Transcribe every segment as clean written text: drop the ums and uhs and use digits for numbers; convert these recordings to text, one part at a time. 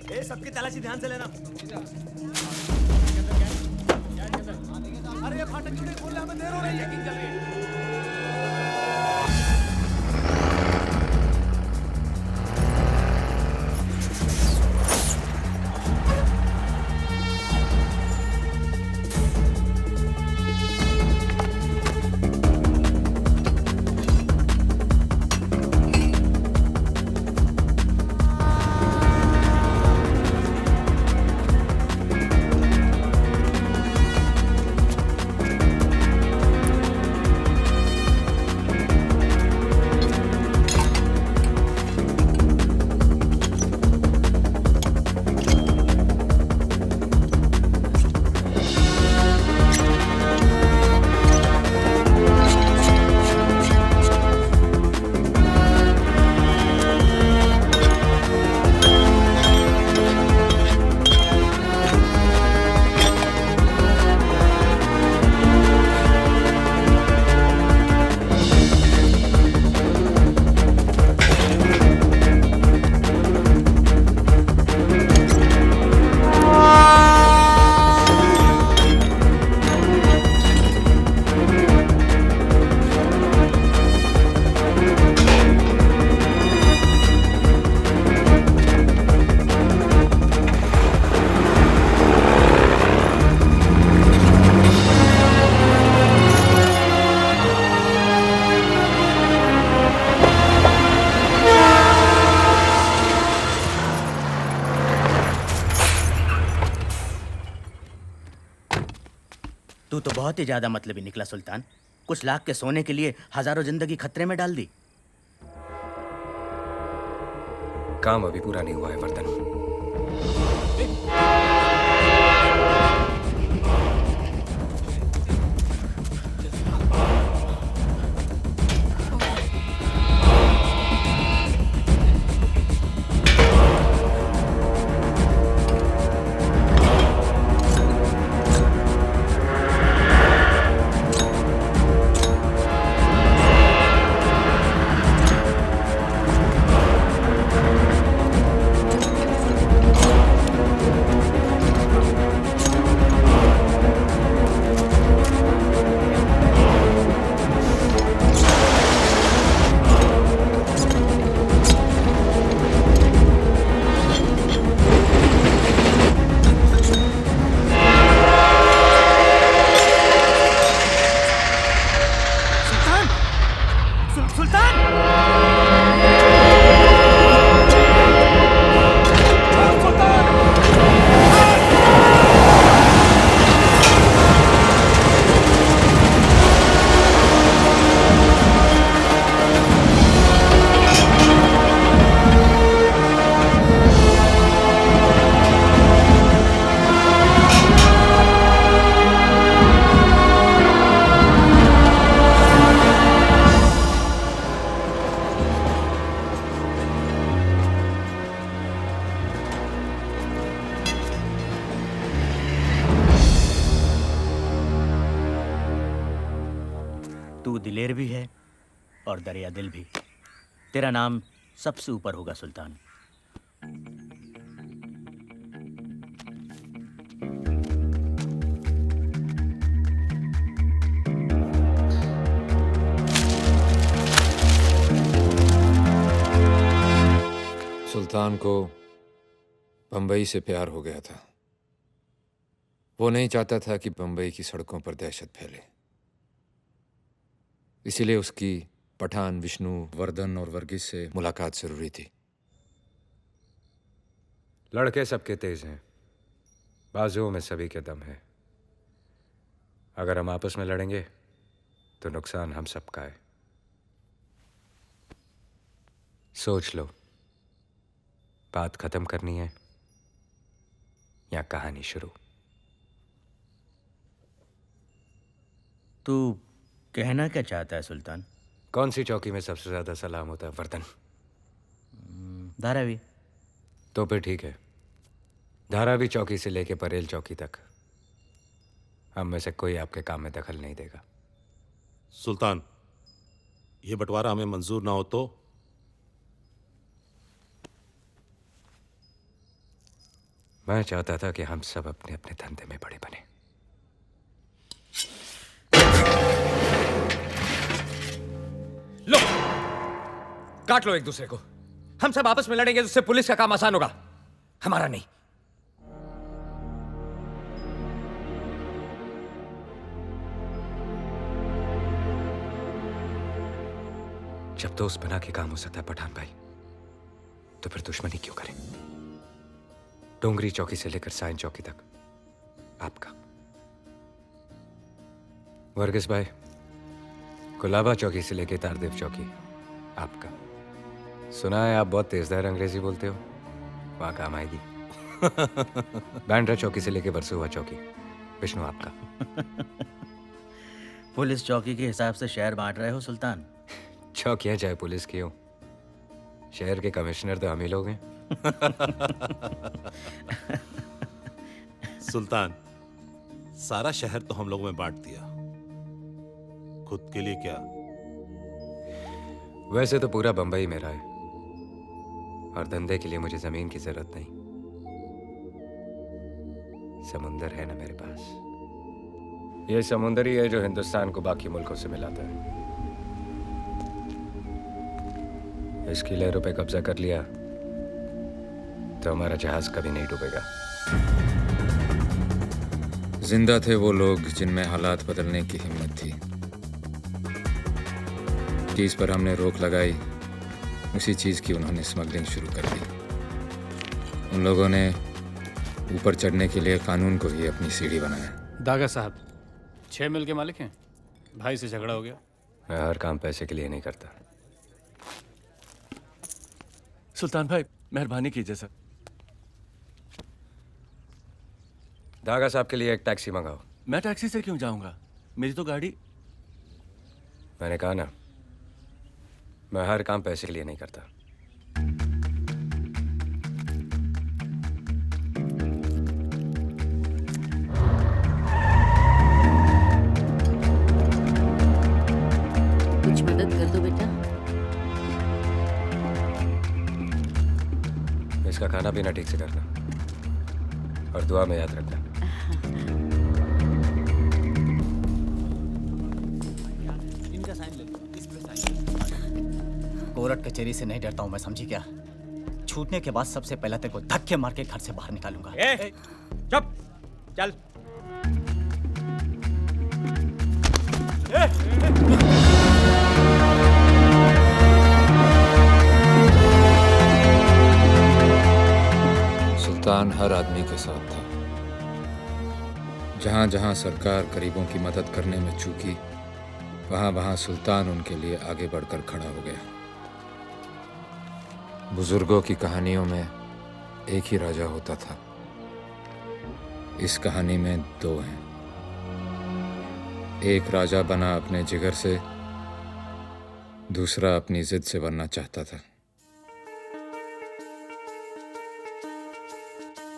ए सबकी तलाशी ध्यान से लेना। अरे ये फाटक क्यों नहीं खोल रहे, हमें देर हो रही है। चेकिंग चल रही है। तू तो बहुत ही ज्यादा मतलबी निकला सुल्तान। कुछ लाख के सोने के लिए हजारों जिंदगी खतरे में डाल दी। काम अभी पूरा नहीं हुआ है वर्धन। तू दिलेर भी है और दरिया दिल भी। तेरा नाम सबसे ऊपर होगा सुल्तान। सुल्तान को बंबई से प्यार हो गया था। वो नहीं चाहता था कि बंबई की सड़कों पर दहशत फैले। इसीलिए उसकी पठान, विष्णु, वर्धन और वर्गीस से मुलाकात जरूरी थी। लड़के सबके तेज हैं, बाजुओं में सभी के दम है। अगर हम आपस में लड़ेंगे तो नुकसान हम सबका है। सोच लो, बात खत्म करनी है या कहानी शुरू। तू कहना क्या चाहता है सुल्तान? कौन सी चौकी में सबसे ज्यादा सलाम होता है वर्धन? धारावी। तो फिर ठीक है, धारावी चौकी से लेके परेल चौकी तक हम में से कोई आपके काम में दखल नहीं देगा। सुल्तान, ये बंटवारा हमें मंजूर ना हो तो? मैं चाहता था कि हम सब अपने अपने धंधे में बड़े बने। लो, काट लो एक दूसरे को। हम सब आपस में लड़ेंगे तो उससे पुलिस का काम आसान होगा, हमारा नहीं। जब दोस्त बना के काम हो सकता है पठान भाई, तो फिर दुश्मनी क्यों करें? डोंगरी चौकी से लेकर साइन चौकी तक आपका, वर्गीस भाई कुलाबा चौकी से लेकर तारदेव चौकी आपका। सुना है आप बहुत तेजदार अंग्रेजी बोलते हो, वहां काम आएगी। बैंड्रा चौकी से लेकर बरसुआ चौकी विष्णु आपका। पुलिस चौकी के हिसाब से शहर बांट रहे हो सुल्तान? चौकियां चाहे पुलिस की हो, शहर के कमिश्नर तो हम ही लोग हैं। सुल्तान, सारा शहर तो हम लोगों में बांट दिया, खुद के लिए क्या? वैसे तो पूरा बंबई मेरा है, और धंधे के लिए मुझे जमीन की जरूरत नहीं। समुंदर है ना मेरे पास। ये समुंदर ही है जो हिंदुस्तान को बाकी मुल्कों से मिलाता है। इसकी लहरों पे कब्जा कर लिया तो हमारा जहाज कभी नहीं डूबेगा। जिंदा थे वो लोग जिनमें हालात बदलने की हिम्मत थी। चीज पर हमने रोक लगाई, उसी चीज की उन्होंने स्मगलिंग शुरू कर दी। उन लोगों ने ऊपर चढ़ने के लिए कानून को ही अपनी सीढ़ी बनाया। दागा साहब 6 मिल के मालिक हैं, भाई से झगड़ा हो गया। मैं हर काम पैसे के लिए नहीं करता। सुल्तान भाई मेहरबानी कीजिए सर। दागा साहब के लिए एक टैक्सी मंगाओ। मैं टैक्सी से क्यों जाऊंगा, मेरी तो गाड़ी। मैंने कहा ना, मैं हर काम पैसे के लिए नहीं करता। कुछ मदद कर दो बेटा। इसका खाना पीना ठीक से करना और दुआ में याद रखना। कोर्ट कचहरी से नहीं डरता हूं मैं, समझी क्या? छूटने के बाद सबसे पहले तेरे को धक्के मार के घर से बाहर निकालूंगा। चुप, चल। सुल्तान हर आदमी के साथ था। जहां जहां सरकार गरीबों की मदद करने में चूकी, वहां वहां सुल्तान उनके लिए आगे बढ़कर खड़ा हो गया। बुजुर्गों की कहानियों में एक ही राजा होता था, इस कहानी में 2 हैं। एक राजा बना अपने जिगर से, दूसरा अपनी जिद से बनना चाहता था।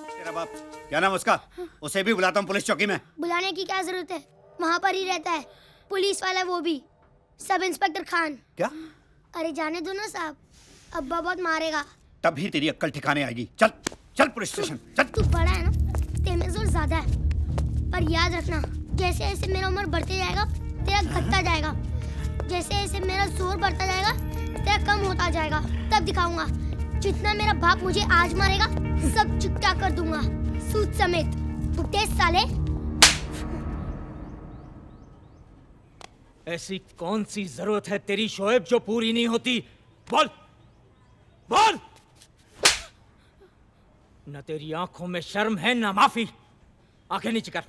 तेरा बाप क्या नाम उसका? उसे भी बुलाता हूँ पुलिस चौकी में। बुलाने की क्या जरूरत है, वहाँ पर ही रहता है, पुलिस वाला वो भी, सब इंस्पेक्टर खान। क्या? अरे जाने दो ना साहब, अब्बा बहुत मारेगा। तभी तेरी अक्ल ठिकाने आएगी। चल चल पुलिस स्टेशन चल। तू बड़ा है ना, तेरे जोर ज्यादा है, पर याद रखना जैसे जैसे मेरा उम्र बढ़ते जाएगा तेरा घटता जाएगा, जैसे जैसे मेरा जोर बढ़ता जाएगा तेरा कम होता जाएगा। तब दिखाऊंगा, जितना मेरा बाप मुझे आज मारेगा सब चुकता कर दूंगा, सूद समेत। उठे साले। ऐसी कौन सी जरूरत है तेरी शोएब जो पूरी नहीं होती? बोल बोल। न तेरी आंखों में शर्म है न माफी। आंखें नीची कर,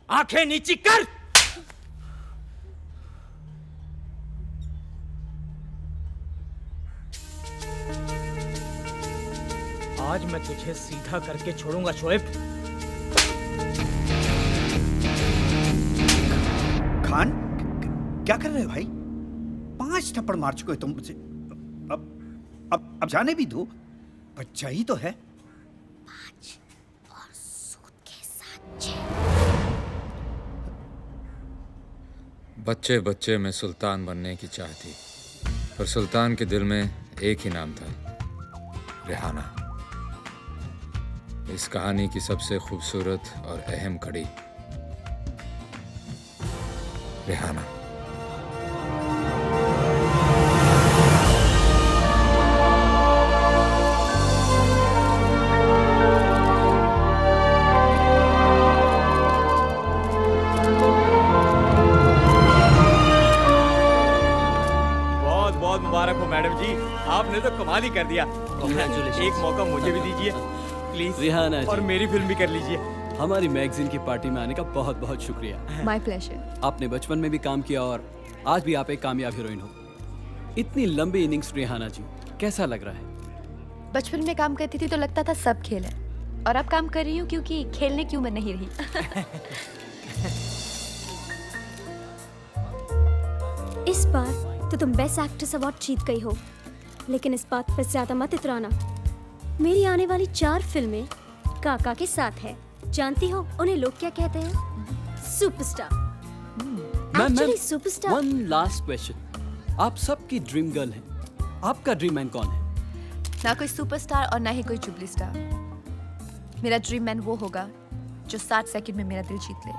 आंखें नीची कर। आज मैं तुझे सीधा करके छोड़ूंगा शोएब। खान क्या कर रहे हो भाई? 5 थप्पड़ मार चुके हो तुम मुझे। अब जाने भी दो, बच्चा ही तो है। 5 और सूद के साथ 6। बच्चे बच्चे में सुल्तान बनने की चाह थी, पर सुल्तान के दिल में एक ही नाम था, रेहाना। इस कहानी की सबसे खूबसूरत और अहम कड़ी रेहाना। बहुत बहुत मुबारक हो मैडम जी, आपने तो कमाल ही कर दिया। एक मौका मुझे भी दीजिए प्लीज, रिहाना जी। और मेरी फिल्म भी कर लीजिए। हमारी मैगजीन की पार्टी में आने का बहुत बहुत शुक्रिया। My pleasure. आपने बचपन में भी काम किया और आज भी आप एक कामयाब हीरोइन हो। इतनी लंबी इनिंग्स रिहाना जी, कैसा लग रहा है? बचपन में काम करती थी तो लगता था सब खेल है, और अब काम कर रही हूँ क्योंकि खेलने की उम्र नहीं रही। इस बार तो तुम बेस्ट एक्ट्रेस अवार्ड जीत गई हो, लेकिन इस बात पर ज्यादा मत इतराना। मेरी आने वाली 4 फिल्में काका के साथ है। जानती हो उन्हें लोग क्या कहते हैं? Superstar. Actually superstar. One last question, आप सबकी ड्रीम गर्ल हैं, आपका ड्रीम मैन कौन है? ना कोई सुपरस्टार और ना ही कोई जुबली स्टार। मेरा ड्रीम मैन वो होगा जो 60 सेकंड में मेरा दिल जीत ले।